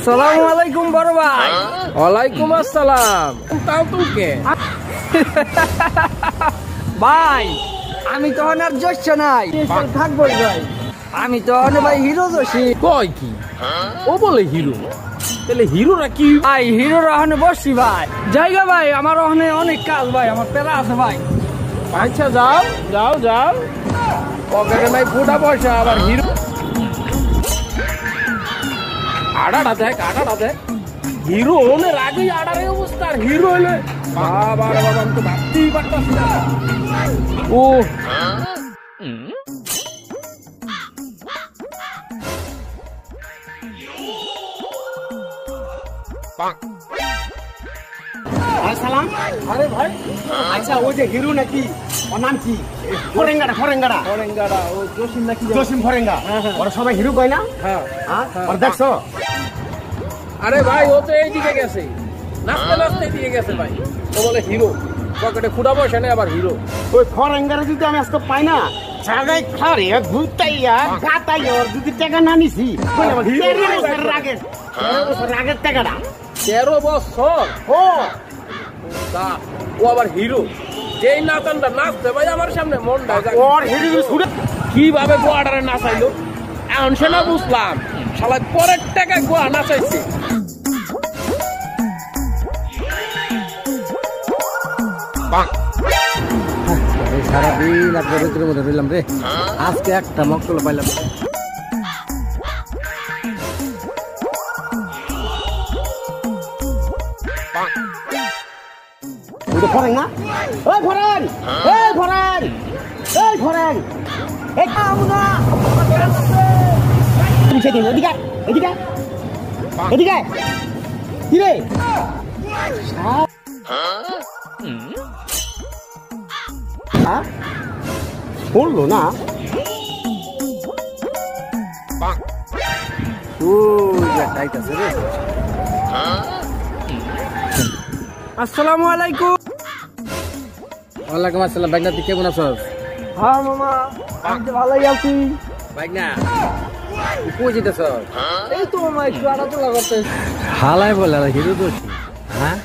আসসালামু আলাইকুম বড় ভাই। ওয়ালাইকুম আসসালাম। তাও তুকে ভাই আমি তো আর জোশ নাই থাকবো ভাই, আমি তো ভাই হিরো জোশী। কয় কি ও বলে হিরো? তাহলে হিরোরা কি ভাই? হিরোরা ওখানে বসছি ভাই, জায়গা ভাই আমার ওখানে অনেক কাজ ভাই, আমার পেরা আছে ভাই। আচ্ছা যাও যাও যাও, পকেটে নাই ফুটা পয়সা, আবার হিরো আড়াটা দেখ, আড়াটা দেখ। হিরো হলে আগেই আড়ারে অবস্থা, আর হিরো হলে বাবা রে বাবা, আমি তো ভাবতেই পারতাছি না। ও সালাম। আরে ভাই, আচ্ছা ওই যে হিরো নাকি, ওর নাম কি? ফরেঙ্গাড়া। ফরেঙ্গাড়া ফরেঙ্গাড়া, ও জসিম নাকি? জসিম ফরেঙ্গা। ওরা সবাই হিরো কয় না? হ্যাঁ ওর দেখছো? আরে ভাই ও তো এইদিকে গেছে, নাচতে নাচতে দিয়ে গেছে ভাই। ও বলে হিরো, পকেটে ফুটা পয়সা নেই, আবার হিরো। ওই ফরেঙ্গারে যদি আমি আজকে পাই না, জায়গায় খারে ঘুরতাইয়া গাতাইয়া ওর যদি টাকা না নিছি, আগের টাকাটা 13 বছর ও ও আবার হিরো। যেই নাচানটা নাচতে ভাই আমার সামনে মনটা ওর হিরো ছুটে কিভাবে গোয়াটারে নাচাইলো এখন সে না বুঝলাম। শালা পরের টাকায় গোয়া নাচাইছে। সারাদিন আপনার ভিতরের মধ্যে রইলাম রে, আজকে একটা মক্কল পাইলাম। ফরেন না, ওই ফরেন, এই ফরেন, এই ফরেন, এই কামনা এদিকে এদিকে এদিকে কি রে? বললো না আসসালামু আলাইকুম। ওয়ালাইকুম আসসালাম। বাইকনা তুই কেমন আছো? হ্যাঁ মামা আমি তো ভালোই আছি। বাইকনা তুই কই যেতেছ? এই তো মামা একটু আড়াচলা করতে। হালাই বলে হিরো দোষী। হ্যাঁ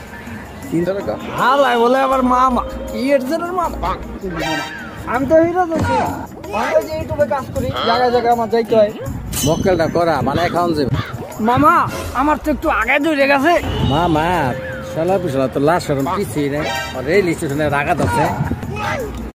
হালাই বলে আবার মামা, কি এর মামা? আমি তো হিরো দোষী, আমি যে ইউটিউবে কাজ করি, জায়গায় জায়গায় আমার যাইতে হয়। মক্কেলটা করা মানে খাওয়ান যাবে। মামা আমার তো একটু আগে দৌড়ে গেছে। মামা শালা পিছলা তো লাশ পিছিয়ে রেল স্টেশনে রাগাত আছে।